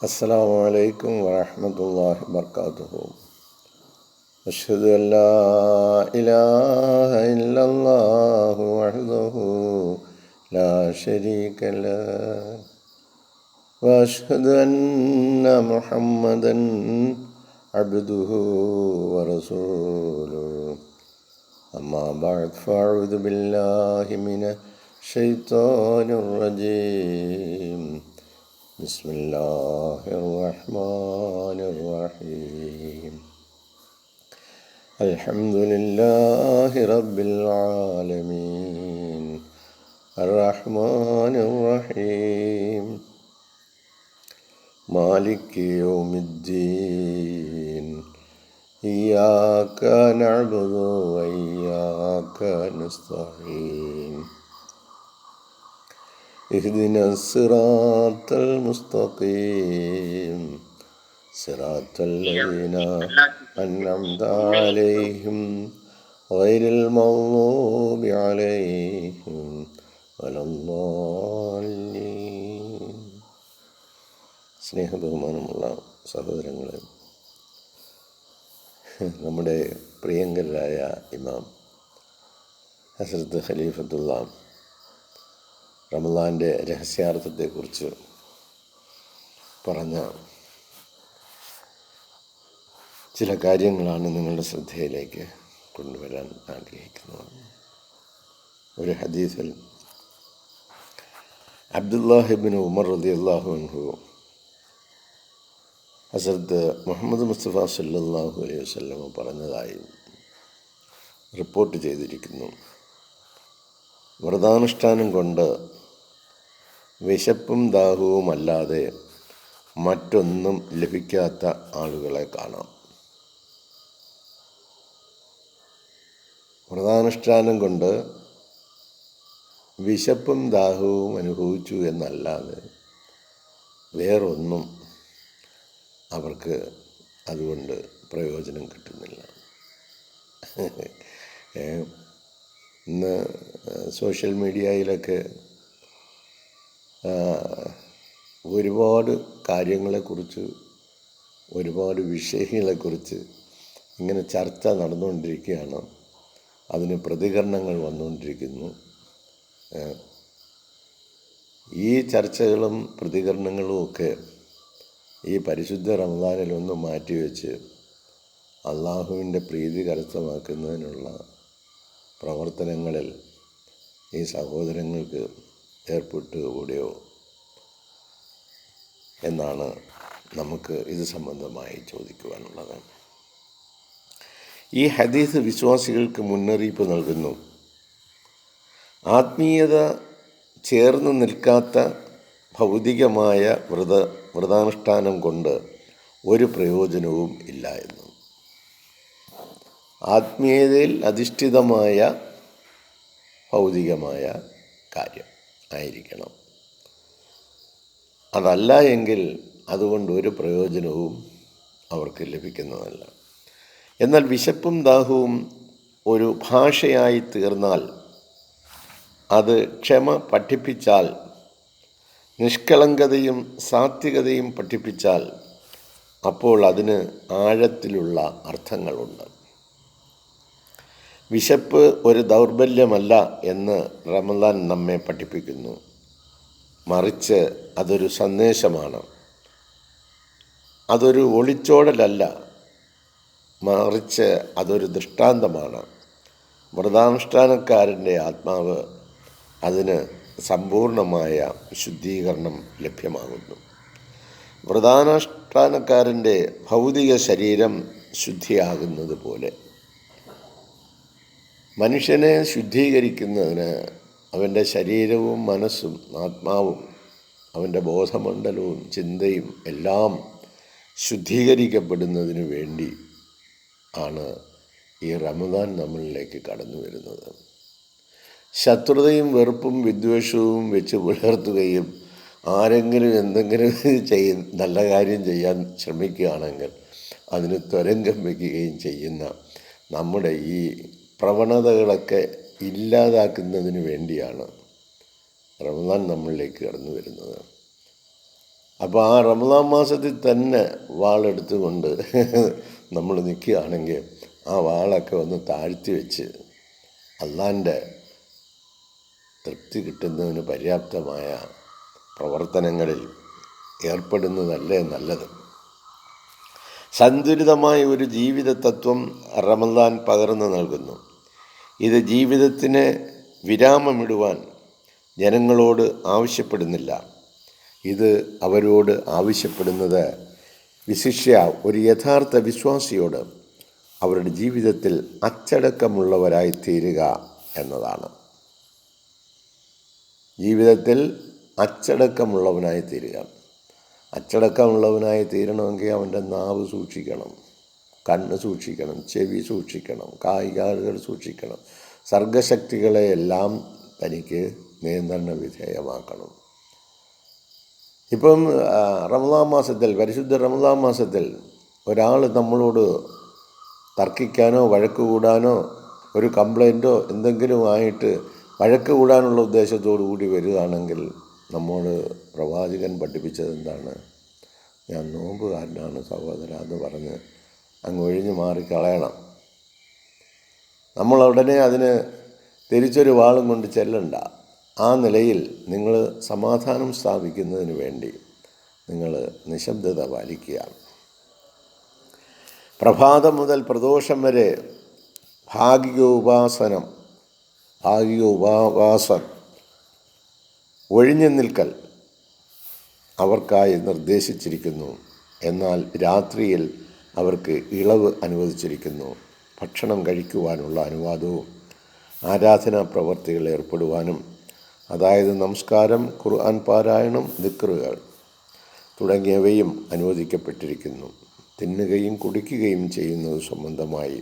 അസ്സലാമു അലൈക്കും വറഹ്മത്തുള്ളാഹി വബറകാതുഹു. അഷ്ഹദു അൻ ലാ ഇലാഹ ഇല്ലല്ലാഹു വഹ്ദഹു ലാ ശരീക ലഹു വഅഷ്ഹദു അന്ന മുഹമ്മദൻ അബ്ദുഹു വറസൂലുഹു. അമ്മാ ബഅദ് ഫഅഊദു ബില്ലാഹി മിനശ് ശൈത്വാനിർ റജീം. ബിസ്മില്ലാഹിർ റഹ്മാനിർ റഹീം. അൽഹംദുലില്ലാഹി റബ്ബിൽ ആലമീൻ അർറഹ്മാനിർ റഹീം മാലികി യൗമിദ്ദീൻ. ഇയ്യാക നഅ്ബുദു വഇയ്യാക നസ്തഈൻ. ഇഹ്ദിന സിറാത്തൽ മുസ്തഖീം സിറാത്തൽ ലദീന അൻഅംത അലൈഹിം ഗൈറിൽ മഗ്ദൂബി അലൈഹിം വലദ്ദാല്ലീൻ. സ്നേഹബഹുമാനമുള്ള സഹോദരങ്ങളെ, നമ്മുടെ പ്രിയങ്കരായ ഇമാം ഹസ്രത്ത് ഖലീഫത്തുള്ള റമളാൻ്റെ രഹസ്യാർത്ഥത്തെക്കുറിച്ച് പറഞ്ഞ ചില കാര്യങ്ങളാണ് നിങ്ങളുടെ ശ്രദ്ധയിലേക്ക് കൊണ്ടുവരാൻ ആഗ്രഹിക്കുന്നത്. ഒരു ഹദീസിൽ അബ്ദുല്ലാഹി ഇബ്നു ഉമർ റളിയല്ലാഹു അൻഹു ഹസ്രത്ത് മുഹമ്മദ് മുസ്തഫ സല്ലല്ലാഹു അലൈഹി വസല്ലം പറഞ്ഞതായി റിപ്പോർട്ട് ചെയ്തിരിക്കുന്നു. വ്രതാനുഷ്ഠാനം കൊണ്ട് വിശപ്പും ദാഹവുമല്ലാതെ മറ്റൊന്നും ലഭിക്കാത്ത ആളുകളെ കാണാം. വ്രതാനുഷ്ഠാനം കൊണ്ട് വിശപ്പും ദാഹവും അനുഭവിച്ചു എന്നല്ലാതെ വേറൊന്നും അവർക്ക് അതുകൊണ്ട് പ്രയോജനം കിട്ടുന്നില്ല. ഇന്ന് സോഷ്യൽ മീഡിയയിലൊക്കെ ഒരുപാട് കാര്യങ്ങളെക്കുറിച്ച്, ഒരുപാട് വിഷയങ്ങളെക്കുറിച്ച് ഇങ്ങനെ ചർച്ച നടന്നുകൊണ്ടിരിക്കുകയാണ്. അതിന് പ്രതികരണങ്ങൾ വന്നുകൊണ്ടിരിക്കുന്നു. ഈ ചർച്ചകളും പ്രതികരണങ്ങളും ഒക്കെ ഈ പരിശുദ്ധ റമളാനിലൊന്ന് മാറ്റിവെച്ച് അള്ളാഹുവിൻ്റെ പ്രീതി കരസ്ഥമാക്കുന്നതിനുള്ള പ്രവർത്തനങ്ങളിൽ ഈ സഹോദരങ്ങൾക്ക് ഏർപ്പെട്ടുകൂടിയോ എന്നാണ് നമുക്ക് ഇത് സംബന്ധമായി ചോദിക്കുവാനുള്ളത്. ഈ ഹദീസ് വിശ്വാസികൾക്ക് മുന്നറിയിപ്പ് നൽകുന്നു. ആത്മീയത ചേർന്ന് നിൽക്കാത്ത ഭൗതികമായ വ്രതാനുഷ്ഠാനം കൊണ്ട് ഒരു പ്രയോജനവും ഇല്ല എന്ന്. ആത്മീയതയിൽ അധിഷ്ഠിതമായ ഭൗതികമായ കാര്യം ആയിരിക്കണം. അതല്ല എങ്കിൽ അതുകൊണ്ട് ഒരു പ്രയോജനവും അവർക്ക് ലഭിക്കുന്നതല്ല. എന്നാൽ വിശപ്പും ദാഹവും ഒരു ഭാഷയായി തീർന്നാൽ, അത് ക്ഷമ പഠിപ്പിച്ചാൽ, നിഷ്കളങ്കതയും സാത്വികതയും പഠിപ്പിച്ചാൽ, അപ്പോൾ അതിന് ആഴത്തിലുള്ള അർത്ഥങ്ങളുണ്ട്. വിശപ്പ് ഒരു ദൗർബല്യമല്ല എന്ന് റമളാൻ നമ്മെ പഠിപ്പിക്കുന്നു. മറിച്ച് അതൊരു സന്ദേശമാണ്. അതൊരു ഒളിച്ചോടലല്ല, മറിച്ച് അതൊരു ദൃഷ്ടാന്തമാണ്. വ്രതാനുഷ്ഠാനക്കാരൻ്റെ ആത്മാവ് അതിന് സമ്പൂർണമായ ശുദ്ധീകരണം ലഭ്യമാകുന്നു. വ്രതാനുഷ്ഠാനക്കാരൻ്റെ ഭൗതിക ശരീരം ശുദ്ധിയാകുന്നത് പോലെ മനുഷ്യനെ ശുദ്ധീകരിക്കുന്നതിന് അവൻ്റെ ശരീരവും മനസ്സും ആത്മാവും അവൻ്റെ ബോധമണ്ഡലവും ചിന്തയും എല്ലാം ശുദ്ധീകരിക്കപ്പെടുന്നതിന് വേണ്ടി ആണ് ഈ റമളാൻ നമ്മളിലേക്ക് കടന്നു വരുന്നത്. ശത്രുതയും വെറുപ്പും വിദ്വേഷവും വെച്ച് പുലർത്തുകയും ആരെങ്കിലും എന്തെങ്കിലും നല്ല കാര്യം ചെയ്യാൻ ശ്രമിക്കുകയാണെങ്കിൽ അതിന് തുരങ്കം വയ്ക്കുകയും ചെയ്യുന്ന നമ്മുടെ ഈ പ്രവണതകളൊക്കെ ഇല്ലാതാക്കുന്നതിന് വേണ്ടിയാണ് റമളാൻ നമ്മളിലേക്ക് കടന്നു വരുന്നത്. അപ്പോൾ ആ റമദാൻ മാസത്തിൽ തന്നെ വാളെടുത്തുകൊണ്ട് നമ്മൾ നിൽക്കുകയാണെങ്കിൽ ആ വാളൊക്കെ ഒന്ന് താഴ്ത്തി വെച്ച് അള്ളാൻ്റെ തൃപ്തി കിട്ടുന്നതിന് പര്യാപ്തമായ പ്രവർത്തനങ്ങളിൽ ഏർപ്പെടുന്നതല്ലേ നല്ലത്. സന്തുലിതമായ ഒരു ജീവിത തത്വം റമദാൻ പകർന്നു നൽകുന്നു. ഇത് ജീവിതത്തിന് വിരാമമിടുവാൻ ജനങ്ങളോട് ആവശ്യപ്പെടുന്നില്ല. ഇത് അവരോട് ആവശ്യപ്പെടുന്നത് വിശിഷ്യ ഒരു യഥാർത്ഥ വിശ്വാസിയോട് അവരുടെ ജീവിതത്തിൽ അച്ചടക്കമുള്ളവരായി തീരുക എന്നതാണ്. ജീവിതത്തിൽ അച്ചടക്കമുള്ളവനായി തീരുക. അച്ചടക്കമുള്ളവനായി തീരണമെങ്കിൽ അവൻ്റെ നാവ് സൂക്ഷിക്കണം, കണ്ണ് സൂക്ഷിക്കണം, ചെവി സൂക്ഷിക്കണം, കാലുകൾ സൂക്ഷിക്കണം. സർഗശക്തികളെയെല്ലാം തനിക്ക് നിയന്ത്രണ വിധേയമാക്കണം. ഇപ്പം റമദാൻ മാസത്തിൽ, പരിശുദ്ധ റമദാൻ മാസത്തിൽ ഒരാൾ നമ്മളോട് തർക്കിക്കാനോ വഴക്ക് കൂടാനോ ഒരു കംപ്ലൈൻറ്റോ എന്തെങ്കിലും ആയിട്ട് വഴക്ക് കൂടാനുള്ള ഉദ്ദേശത്തോടു കൂടി വരികയാണെങ്കിൽ നമ്മോട് പ്രവാചകൻ പഠിപ്പിച്ചത് എന്താണ്? ഞാൻ നോമ്പുകാരനാണ് സഹോദര എന്ന് പറഞ്ഞ് അങ്ങ് ഒഴിഞ്ഞു മാറിക്കളയണം. നമ്മൾ ഉടനെ അതിന് തിരിച്ചൊരു വാളും കൊണ്ട് ചെല്ലണ്ട. ആ നിലയിൽ നിങ്ങൾ സമാധാനം സ്ഥാപിക്കുന്നതിന് വേണ്ടി നിങ്ങൾ നിശബ്ദത പാലിക്കുക. പ്രഭാതം മുതൽ പ്രദോഷം വരെ ഭാഗിക ഉപവാസം ഒഴിഞ്ഞു നിൽക്കൽ അവർക്കായി നിർദ്ദേശിച്ചിരിക്കുന്നു. എന്നാൽ രാത്രിയിൽ അവർക്ക് ഇളവ് അനുവദിച്ചിരിക്കുന്നു. ഭക്ഷണം കഴിക്കുവാനുള്ള അനുവാദവും ആരാധനാ പ്രവർത്തികൾ ഏർപ്പെടുവാനും, അതായത് നമസ്കാരം, ഖുർആൻ പാരായണം, ദിക്റുകൾ തുടങ്ങിയവയും അനുവദിക്കപ്പെട്ടിരിക്കുന്നു. തിന്നുകയും കുടിക്കുകയും ചെയ്യുന്നത് സംബന്ധമായി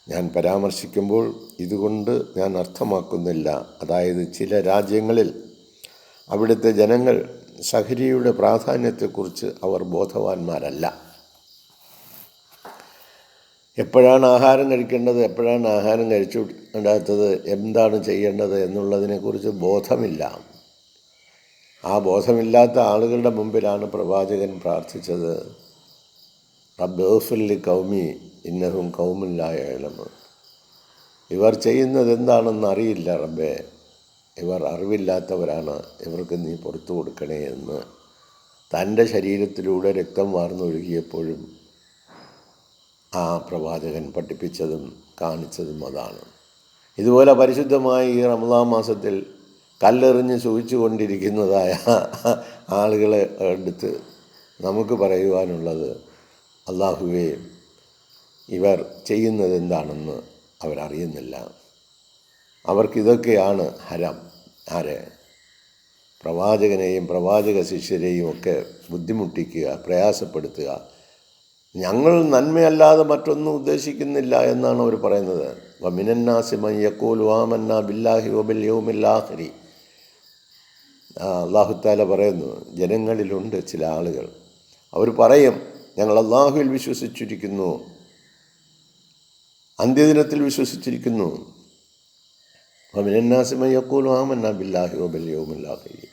ഞാൻ പരാമർശിക്കുമ്പോൾ ഇതുകൊണ്ട് ഞാൻ അർത്ഥമാക്കുന്നില്ല, അതായത് ചില രാജ്യങ്ങളിൽ അവിടുത്തെ ജനങ്ങൾ സഹരിയുടെ പ്രാധാന്യത്തെക്കുറിച്ച് അവർ ബോധവാന്മാരല്ല. എപ്പോഴാണ് ആഹാരം കഴിക്കേണ്ടത്, എപ്പോഴാണ് ആഹാരം കഴിച്ചുകൂടാത്തത്, എന്താണ് ചെയ്യേണ്ടത് എന്നുള്ളതിനെക്കുറിച്ച് ബോധമില്ല. ആ ബോധമില്ലാത്ത ആളുകളുടെ മുമ്പിലാണ് പ്രവാചകൻ പ്രാർത്ഥിച്ചത്, റബ്ബ് ഗ്ഫിർലി ഖൗമി ഇന്നഹും ഖൗമുൻ ലാ യഅലമൂൻ. ഇവർ ചെയ്യുന്നത് എന്താണെന്ന് അറിയില്ല റബ്ബേ, ഇവർ അറിവില്ലാത്തവരാണ്, ഇവർക്ക് നീ പുറത്തു കൊടുക്കണേ എന്ന് തൻ്റെ ശരീരത്തിലൂടെ രക്തം വാർന്നൊഴുകിയപ്പോഴും ആ പ്രവാചകൻ പഠിപ്പിച്ചതും കാണിച്ചതും അതാണ്. ഇതുപോലെ പരിശുദ്ധമായ ഈ റമദാൻ മാസത്തിൽ കല്ലെറിഞ്ഞ് സൂചിച്ചു കൊണ്ടിരിക്കുന്നതായ ആളുകളെ അടുത്ത് നമുക്ക് പറയുവാനുള്ളത്, അല്ലാഹുവേ, ഇവർ ചെയ്യുന്നത് എന്താണെന്ന് അവരറിയുന്നില്ല. അവർക്കിതൊക്കെയാണ് ഹരം. പ്രവാചകനെയും പ്രവാചക ശിഷ്യരെയും ഒക്കെ ബുദ്ധിമുട്ടിക്കുക, പ്രയാസപ്പെടുത്തുക. ഞങ്ങൾ നന്മയല്ലാതെ മറ്റൊന്നും ഉദ്ദേശിക്കുന്നില്ല എന്നാണ് അവർ പറയുന്നത്. വമിനന്നാസി മൻ യഖൂലു ആമന്നാ ബില്ലാഹി വബിൽ യൗമിൽ ആഖിരി. അല്ലാഹു തആല പറയുന്നു, ജനങ്ങളിലുണ്ട് ചില ആളുകൾ, അവർ പറയും ഞങ്ങൾ അല്ലാഹുവിൽ വിശ്വസിച്ചിരിക്കുന്നു, അന്ത്യദിനത്തിൽ വിശ്വസിച്ചിരിക്കുന്നു. വമിനന്നാസി മൻ യഖൂലു ആമന്നാ ബില്ലാഹി വബിൽ യൗമിൽ ആഖിരി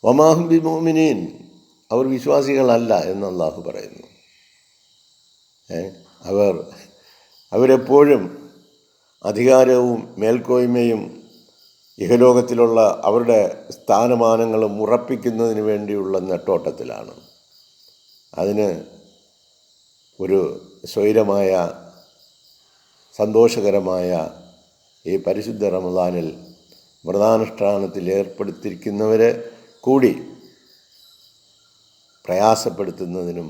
വമാ ഹും ബിമുഅ്മിനീൻ. അവർ വിശ്വാസികളല്ല എന്ന് അല്ലാഹു പറയുന്നു. അവരെപ്പോഴും അധികാരവും മേൽക്കോയ്മയും ഇഹലോകത്തിലുള്ള അവരുടെ സ്ഥാനമാനങ്ങളും ഉറപ്പിക്കുന്നതിന് വേണ്ടിയുള്ള നെട്ടോട്ടത്തിലാണ്. അതിന് ഒരു സ്വൈരമായ സന്തോഷകരമായ ഈ പരിശുദ്ധ റമദാനിൽ വ്രതാനുഷ്ഠാനത്തിൽ ഏർപ്പെടുത്തിയിരിക്കുന്നവരെ കൂടി പ്രയാസപ്പെടുത്തുന്നതിനും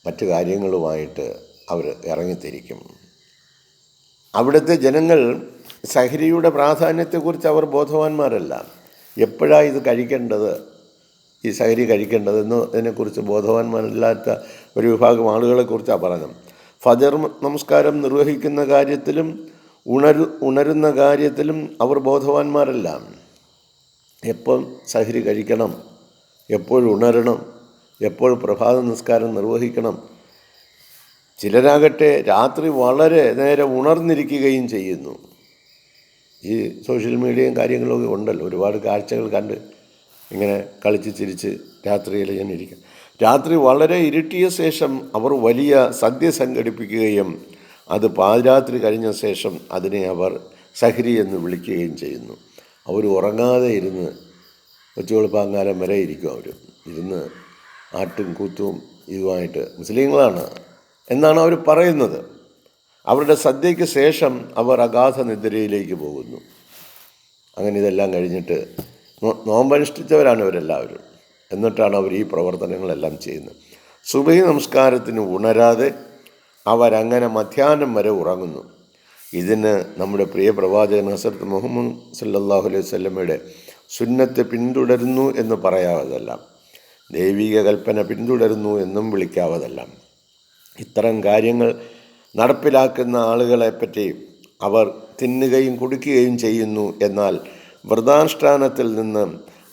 മറ്റു കാര്യങ്ങളുമായിട്ട് അവർ ഇറങ്ങിത്തിരിക്കും. അവിടുത്തെ ജനങ്ങൾ സഹരിയുടെ പ്രാധാന്യത്തെക്കുറിച്ച് അവർ ബോധവാന്മാരല്ല. എപ്പോഴാണ് ഇത് കഴിക്കേണ്ടത്, ഈ സഹരി കഴിക്കേണ്ടതെന്ന് അതിനെക്കുറിച്ച് ബോധവാന്മാരല്ലാത്ത ഒരു വിഭാഗം ആളുകളെക്കുറിച്ചാണ് പറഞ്ഞത്. ഫജർ നമസ്കാരം നിർവഹിക്കുന്ന കാര്യത്തിലും ഉണരുന്ന കാര്യത്തിലും അവർ ബോധവാന്മാരല്ല. എപ്പോൾ സഹരി കഴിക്കണം, എപ്പോൾ ഉണരണം, എപ്പോൾ പ്രഭാത നിസ്കാരം നിർവഹിക്കണം. ചിലരാകട്ടെ രാത്രി വളരെ നേരം ഉണർന്നിരിക്കുകയും ചെയ്യുന്നു. ഈ സോഷ്യൽ മീഡിയയും കാര്യങ്ങളൊക്കെ ഉണ്ടല്ലോ, ഒരുപാട് കാഴ്ചകൾ കണ്ട് ഇങ്ങനെ കളിച്ച് ചിരിച്ച് രാത്രിയിൽ ഞാൻ ഇരിക്കും. രാത്രി വളരെ ഇരുട്ടിയ ശേഷം അവർ വലിയ സദ്യ സംഘടിപ്പിക്കുകയും അത് പാതിരാത്രി കഴിഞ്ഞ ശേഷം അതിനെ അവർ സഹരി എന്ന് വിളിക്കുകയും ചെയ്യുന്നു. അവർ ഉറങ്ങാതെ ഇരുന്ന് ഉച്ചവെളുപ്പാങ്കാലം വരെ ഇരിക്കും. അവർ ഇരുന്ന് ആട്ടും കൂത്തും ഇതുമായിട്ട് മുസ്ലിങ്ങളാണ് എന്നാണ് അവർ പറയുന്നത്. അവരുടെ സദ്യയ്ക്ക് ശേഷം അവർ അഗാധ നിദ്രയിലേക്ക് പോകുന്നു. അങ്ങനെ ഇതെല്ലാം കഴിഞ്ഞിട്ട് നോമ്പനുഷ്ഠിച്ചവരാണ് ഇവരെല്ലാവരും. എന്നിട്ടാണ് അവർ ഈ പ്രവർത്തനങ്ങളെല്ലാം ചെയ്യുന്നത്. സുബഹി നമസ്കാരത്തിന് ഉണരാതെ അവരങ്ങനെ മധ്യാഹ്നം വരെ ഉറങ്ങുന്നു. ഇതിന് നമ്മുടെ പ്രിയ പ്രവാചകൻ ഹസ്രത്ത് മുഹമ്മദ് സല്ലല്ലാഹു അലൈഹി വസല്ലമയുടെ സുന്നത്ത് പിന്തുടരുന്നു എന്ന് പറയാവതല്ല, ദൈവിക കൽപ്പന പിന്തുടരുന്നു എന്നും വിളിക്കാവതല്ല. ഇത്തരം കാര്യങ്ങൾ നടപ്പിലാക്കുന്ന ആളുകളെപ്പറ്റി അവർ തിന്നുകയും കുടിക്കുകയും ചെയ്യുന്നു, എന്നാൽ വ്രതാനുഷ്ഠാനത്തിൽ നിന്ന്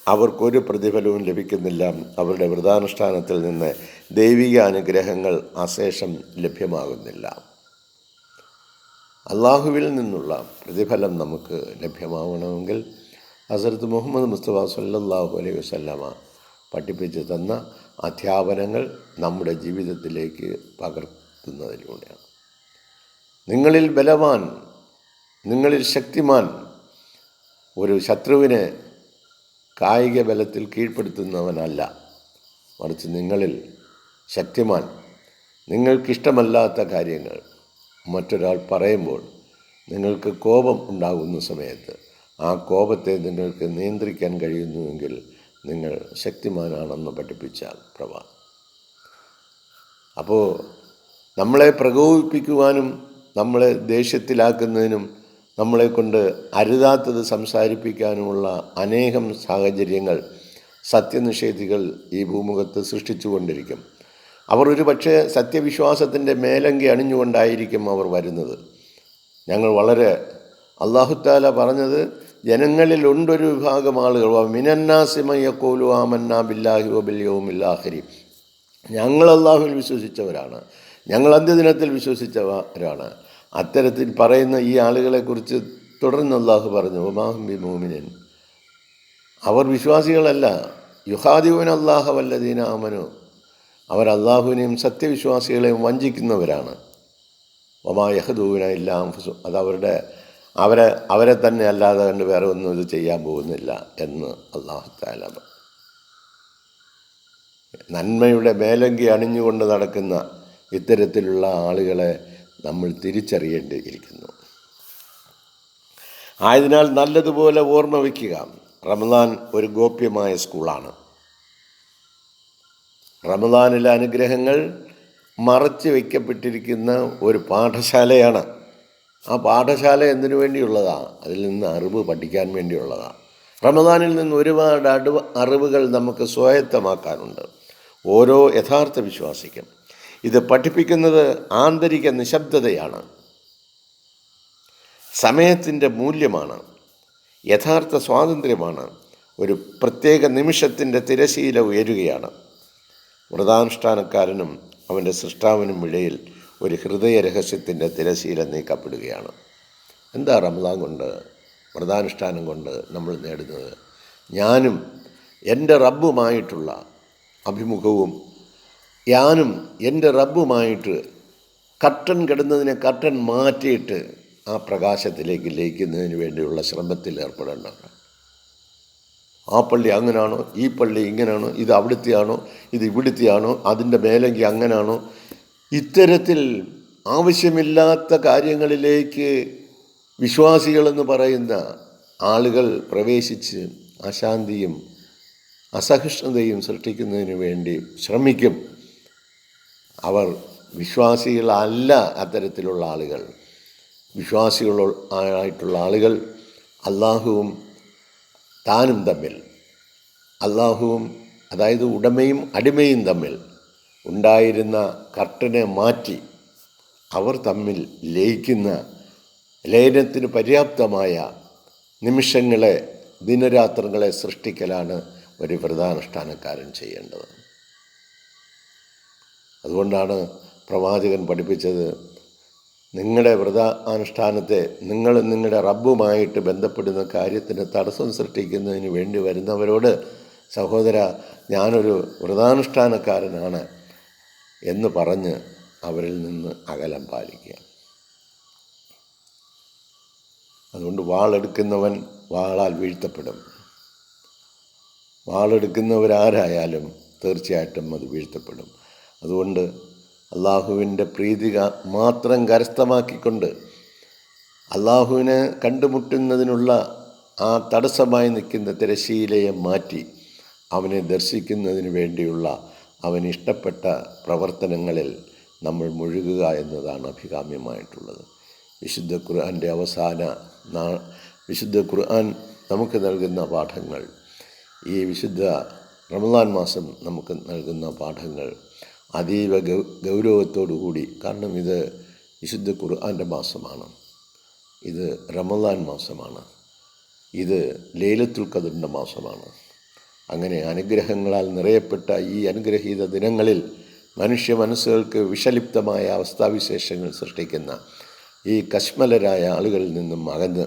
അവർക്കൊരു പ്രതിഫലവും ലഭിക്കുന്നില്ല. അവരുടെ വ്രതാനുഷ്ഠാനത്തിൽ നിന്ന് ദൈവിക അനുഗ്രഹങ്ങൾ അശേഷം ലഭ്യമാകുന്നില്ല. അള്ളാഹുവിൽ നിന്നുള്ള പ്രതിഫലം നമുക്ക് ലഭ്യമാവണമെങ്കിൽ ഹസ്രത്ത് മുഹമ്മദ് മുസ്തഫ സല്ലല്ലാഹു അലൈഹി വസല്ലമ പഠിപ്പിച്ചു തന്ന അധ്യാപനങ്ങൾ നമ്മുടെ ജീവിതത്തിലേക്ക് പകർത്തുന്നതിലൂടെയാണ്. നിങ്ങളിൽ ബലവാൻ, നിങ്ങളിൽ ശക്തിമാൻ ഒരു ശത്രുവിനെ കായിക ബലത്തിൽ കീഴ്പ്പെടുത്തുന്നവനല്ല, മറിച്ച് നിങ്ങളിൽ ശക്തിമാൻ നിങ്ങൾക്കിഷ്ടമല്ലാത്ത കാര്യങ്ങൾ മറ്റൊരാൾ പറയുമ്പോൾ നിങ്ങൾക്ക് കോപം ഉണ്ടാകുന്ന സമയത്ത് ആ കോപത്തെ നിങ്ങൾക്ക് നിയന്ത്രിക്കാൻ കഴിയുന്നുവെങ്കിൽ നിങ്ങൾ ശക്തിമാനാണെന്ന് പഠിപ്പിച്ച പ്രവാചകൻ. അപ്പോൾ നമ്മളെ പ്രകോപിപ്പിക്കുവാനും നമ്മളെ ദേഷ്യത്തിലാക്കുന്നതിനും നമ്മളെ കൊണ്ട് അരുതാത്തത് സംസാരിപ്പിക്കാനുമുള്ള അനേകം സാഹചര്യങ്ങൾ സത്യനിഷേധികൾ ഈ ഭൂമുഖത്ത് സൃഷ്ടിച്ചുകൊണ്ടിരിക്കും. അവർ ഒരു പക്ഷേ സത്യവിശ്വാസത്തിൻ്റെ മേലങ്കി അണിഞ്ഞുകൊണ്ടായിരിക്കും അവർ വരുന്നത്. ഞങ്ങൾ വളരെ അല്ലാഹു തആല പറഞ്ഞത്, ജനങ്ങളിൽ ഉണ്ടൊരു വിഭാഗം ആളുകൾ മിനന്നാസി മൻ യഖൂലു ആമന്നാ ബില്ലാഹി വബിൽ യൗമിൽ ആഖിരി, ഞങ്ങൾ അല്ലാഹുവിൽ വിശ്വസിച്ചവരാണ്, ഞങ്ങൾ അന്ത്യദിനത്തിൽ വിശ്വസിച്ചവരാണ്. അത്തരത്തിൽ പറയുന്ന ഈ ആളുകളെക്കുറിച്ച് തുടർന്ന് അല്ലാഹു പറഞ്ഞു, വമാഹും ബിമുഅ്മിനീൻ, അവർ വിശ്വാസികളല്ല. യുഖാദിഊന അല്ലാഹ വല്ലദീന ആമനു, അവർ അല്ലാഹുവിനെയും സത്യവിശ്വാസികളെയും വഞ്ചിക്കുന്നവരാണ്. വമാ യഹ്ദൂന ഇല്ലാ അൻഫുസുഹും, അത് അവരെ തന്നെ അല്ലാതെ കണ്ട് വേറെ ഒന്നും ഇത് ചെയ്യാൻ പോകുന്നില്ല എന്ന് അല്ലാഹു തആല. നന്മയുടെ മേലങ്കി അണിഞ്ഞുകൊണ്ട് നടക്കുന്ന ഇത്തരത്തിലുള്ള ആളുകളെ നമ്മൾ തിരിച്ചറിയേണ്ടിയിരിക്കുന്നു. ആയതിനാൽ നല്ലതുപോലെ ഓർമ്മ വയ്ക്കുക, റമദാൻ ഒരു ഗോപ്യമായ സ്കൂളാണ്. റമദാനിലെ അനുഗ്രഹങ്ങൾ മറച്ചു വയ്ക്കപ്പെട്ടിരിക്കുന്ന ഒരു പാഠശാലയാണ്. ആ പാഠശാല എന്തിനു വേണ്ടിയുള്ളതാണ്? അതിൽ നിന്ന് അറിവ് പഠിക്കാൻ വേണ്ടിയുള്ളതാണ്. റമദാനിൽ നിന്ന് ഒരുപാട് അറിവുകൾ നമുക്ക് സ്വായത്തമാക്കാനുണ്ട്. ഓരോ യഥാർത്ഥ വിശ്വാസിക്കും ഇത് പഠിപ്പിക്കുന്നത് ആന്തരിക നിശബ്ദതയാണ്, സമയത്തിൻ്റെ മൂല്യമാണ്, യഥാർത്ഥ സ്വാതന്ത്ര്യമാണ്. ഒരു പ്രത്യേക നിമിഷത്തിൻ്റെ തിരശീല ഉയരുകയാണ്. വ്രതാനുഷ്ഠാനക്കാരനും അവൻ്റെ സൃഷ്ടാവിനും ഇടയിൽ ഒരു ഹൃദയ രഹസ്യത്തിൻ്റെ തിരശീല നീക്കപ്പെടുകയാണ്. എന്താ റമദാൻ കൊണ്ട്, വ്രതാനുഷ്ഠാനം കൊണ്ട് നമ്മൾ നേടുന്നത്? ഞാനും എൻ്റെ റബ്ബുമായിട്ടുള്ള അഭിമുഖവും, ഞാനും എൻ്റെ റബ്ബുമായിട്ട് കർട്ടൻ കിടന്നതിനെ കർട്ടൻ മാറ്റിയിട്ട് ആ പ്രകാശത്തിലേക്ക് ലയിക്കുന്നതിന് വേണ്ടിയുള്ള ശ്രമത്തിൽ ഏർപ്പെടേണ്ടതാണ്. ആ പള്ളി അങ്ങനാണോ, ഈ പള്ളി ഇങ്ങനെയാണോ, ഇത് അവിടുത്തെയാണോ, ഇത് ഇവിടുത്തെയാണോ, അതിൻ്റെ മേലെങ്കിൽ അങ്ങനാണോ, ഇത്തരത്തിൽ ആവശ്യമില്ലാത്ത കാര്യങ്ങളിലേക്ക് വിശ്വാസികളെന്ന് പറയുന്ന ആളുകൾ പ്രവേശിച്ച് അശാന്തിയും അസഹിഷ്ണുതയും സൃഷ്ടിക്കുന്നതിന് വേണ്ടി ശ്രമിക്കും. അവർ വിശ്വാസികളല്ല. അത്തരത്തിലുള്ള ആളുകൾ, വിശ്വാസികളായിട്ടുള്ള ആളുകൾ അള്ളാഹുവും താനും തമ്മിൽ, അള്ളാഹുവും അതായത് ഉടമയും അടിമയും തമ്മിൽ ഉണ്ടായിരുന്ന കർട്ടനെ മാറ്റി അവർ തമ്മിൽ ലയിക്കുന്ന, ലയനത്തിന് പര്യാപ്തമായ നിമിഷങ്ങളെ, ദിനരാത്രങ്ങളെ സൃഷ്ടിക്കലാണ് ഒരു വ്രതാനുഷ്ഠാനക്കാരൻ ചെയ്യേണ്ടത്. അതുകൊണ്ടാണ് പ്രവാചകൻ പഠിപ്പിച്ചത്, നിങ്ങളുടെ വ്രതാനുഷ്ഠാനത്തെ നിങ്ങൾ നിങ്ങളുടെ റബ്ബുമായിട്ട് ബന്ധപ്പെടുന്ന കാര്യത്തിന് തടസ്സം സൃഷ്ടിക്കുന്നതിന് വേണ്ടി വരുന്നവരോട് സഹോദര, ഞാനൊരു വ്രതാനുഷ്ഠാനക്കാരനാണ് എന്ന് പറഞ്ഞ് അവരിൽ നിന്ന് അകലം പാലിക്കുക. അതുകൊണ്ട് വാളെടുക്കുന്നവൻ വാളാൽ വീഴ്ത്തപ്പെടും. വാളെടുക്കുന്നവരാരായാലും തീർച്ചയായിട്ടും അത് വീഴ്ത്തപ്പെടും. അതുകൊണ്ട് അള്ളാഹുവിൻ്റെ പ്രീതി മാത്രം കരസ്ഥമാക്കിക്കൊണ്ട് അള്ളാഹുവിനെ കണ്ടുമുട്ടുന്നതിനുള്ള ആ തടസ്സമായി നിൽക്കുന്ന തിരശ്ശീലയെ മാറ്റി അവനെ ദർശിക്കുന്നതിന് വേണ്ടിയുള്ള അവനിഷ്ടപ്പെട്ട പ്രവർത്തനങ്ങളിൽ നമ്മൾ മുഴുകുക എന്നതാണ് അഭികാമ്യമായിട്ടുള്ളത്. വിശുദ്ധ ഖുർആൻ്റെ വിശുദ്ധ ഖുർആൻ നമുക്ക് നൽകുന്ന പാഠങ്ങൾ, ഈ വിശുദ്ധ റമദാൻ മാസം നമുക്ക് നൽകുന്ന പാഠങ്ങൾ അതീവ ഗൗരവത്തോടു കൂടി, കാരണം ഇത് വിശുദ്ധ ഖുർആൻ്റെ മാസമാണ്, ഇത് റമദാൻ മാസമാണ്, ഇത് ലൈലത്തുൽ ഖദറിൻ്റെ മാസമാണ്. അങ്ങനെ അനുഗ്രഹങ്ങളാൽ നിറയപ്പെട്ട ഈ അനുഗ്രഹീത ദിനങ്ങളിൽ മനുഷ്യ മനസ്സുകൾക്ക് വിഷലിപ്തമായ അവസ്ഥാവിശേഷങ്ങൾ സൃഷ്ടിക്കുന്ന ഈ കശ്മലരായ ആളുകളിൽ നിന്നും അകന്ന്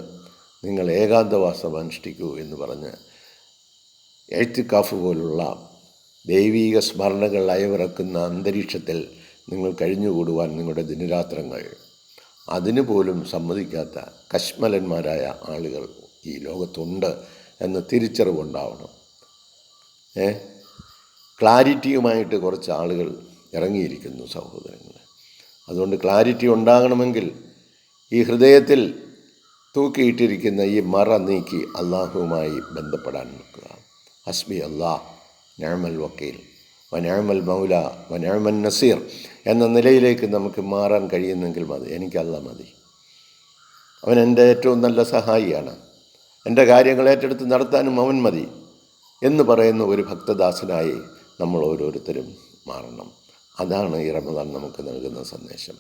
നിങ്ങൾ ഏകാന്തവാസം അനുഷ്ഠിക്കൂ എന്ന് പറഞ്ഞ് എഴുത്തിക്കാഫ് പോലുള്ള ദൈവീക സ്മരണകൾ അയവിറക്കുന്ന അന്തരീക്ഷത്തിൽ നിങ്ങൾ കഴിഞ്ഞുകൂടുവാൻ നിങ്ങളുടെ ദിനരാത്രങ്ങൾ അതിനു പോലും സമ്മതിക്കാത്ത കശ്മലന്മാരായ ആളുകൾ ഈ ലോകത്തുണ്ട് എന്ന തിരിച്ചറിവുണ്ടാവണം. ക്ലാരിറ്റിയുമായിട്ട് കുറച്ച് ആളുകൾ ഇറങ്ങിയിരിക്കുന്നു സഹോദരങ്ങൾ. അതുകൊണ്ട് ക്ലാരിറ്റി ഉണ്ടാകണമെങ്കിൽ ഈ ഹൃദയത്തിൽ തൂക്കിയിട്ടിരിക്കുന്ന ഈ മറ നീക്കി അള്ളാഹുവുമായി ബന്ധപ്പെടാൻ നിൽക്കുക. ഹസ്ബി അല്ലാഹ് നിഅമൽ വക്കീൽ വ നിഅമൽ മൗല വ നിഅമൻ നസീർ എന്ന നിലയിലേക്ക് നമുക്ക് മാറാൻ കഴിയുന്നെങ്കിൽ മതി. എനിക്ക് അല്ലാഹ് മതി, അവൻ എൻ്റെ ഏറ്റവും നല്ല സഹായിയാണ്, എൻ്റെ കാര്യങ്ങൾ ഏറ്റെടുത്ത് നടത്താനും അവൻ മതി എന്ന് പറയുന്ന ഒരു ഭക്തദാസനായി നമ്മൾ ഓരോരുത്തരും മാറണം. അതാണ് ഈ റമദാൻ നമുക്ക് നൽകുന്ന സന്ദേശം.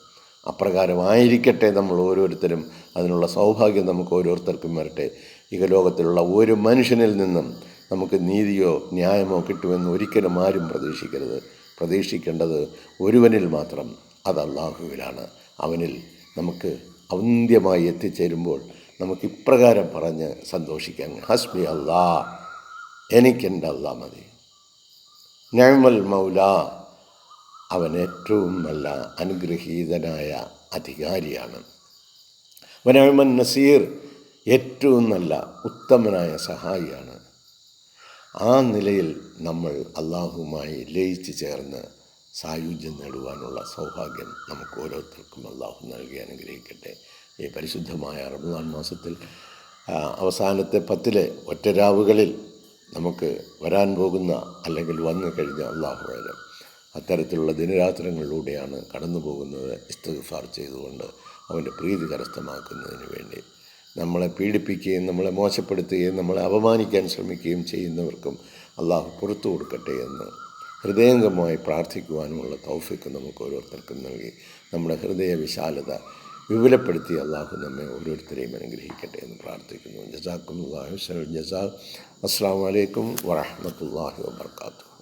അപ്രകാരമായിരിക്കട്ടെ നമ്മൾ ഓരോരുത്തരും. അതിനുള്ള സൗഭാഗ്യം നമുക്ക് ഓരോരുത്തർക്കും വരട്ടെ. ഇഹലോകത്തിലുള്ള ഒരു മനുഷ്യനിൽ നിന്നും നമുക്ക് നീതിയോ ന്യായമോ കിട്ടുമെന്ന് ഒരിക്കലും ആരും പ്രതീക്ഷിക്കരുത്. പ്രതീക്ഷിക്കേണ്ടത് ഒരുവനിൽ മാത്രം, അത് അല്ലാഹുവിലാണ്. അവനിൽ നമുക്ക് ഔന്ത്യമായി എത്തിച്ചേരുമ്പോൾ നമുക്ക് ഇപ്രകാരം പറഞ്ഞ് സന്തോഷിക്കാൻ, ഹസ്ബി അല്ലാ, എനിക്കെൻ്റെ അല്ലാഹ് മതി, നിഅമൽ മൗല, അവൻ ഏറ്റവും നല്ല അനുഗ്രഹീതനായ അധികാരിയാണ്, വ നിഅമൻ നസീർ, ഏറ്റവും നല്ല ഉത്തമനായ സഹായിയാണ്. ആ നിലയിൽ നമ്മൾ അള്ളാഹുവുമായി ലയിച്ച് ചേർന്ന് സായുജ്യം നേടുവാനുള്ള സൗഭാഗ്യം നമുക്ക് ഓരോരുത്തർക്കും അള്ളാഹു നൽകി അനുഗ്രഹിക്കട്ടെ. ഈ പരിശുദ്ധമായ റമദാൻ മാസത്തിൽ അവസാനത്തെ 10 ഒറ്റരാവുകളിൽ നമുക്ക് വരാൻ പോകുന്ന അല്ലെങ്കിൽ വന്നു കഴിഞ്ഞ അള്ളാഹു ആലം അത്തരത്തിലുള്ള ദിനരാത്രങ്ങളിലൂടെയാണ് കടന്നു പോകുന്നത്. ഇസ്തിഗ്ഫാർ ചെയ്തുകൊണ്ട് അവൻ്റെ പ്രീതി കരസ്ഥമാക്കുന്നതിന് വേണ്ടി നമ്മളെ പീഡിപ്പിക്കുകയും നമ്മളെ മോശപ്പെടുത്തുകയും നമ്മളെ അപമാനിക്കാൻ ശ്രമിക്കുകയും ചെയ്യുന്നവർക്കും അള്ളാഹു പുറത്തു കൊടുക്കട്ടെ എന്ന് ഹൃദയംഗമായി പ്രാർത്ഥിക്കുവാനുമുള്ള തൗഫീഖ് നമുക്ക് ഓരോരുത്തർക്കും നൽകി നമ്മുടെ ഹൃദയ വിശാലത വിപുലപ്പെടുത്തി അള്ളാഹു നമ്മെ ഓരോരുത്തരെയും അനുഗ്രഹിക്കട്ടെ എന്ന് പ്രാർത്ഥിക്കുന്നു. ജസാക്കുമുല്ലാഹി ഖൈറൽ ജസാ. അസ്സലാമു അലൈക്കും വറഹ്മത്തുള്ളാഹി വബറകാതുഹു.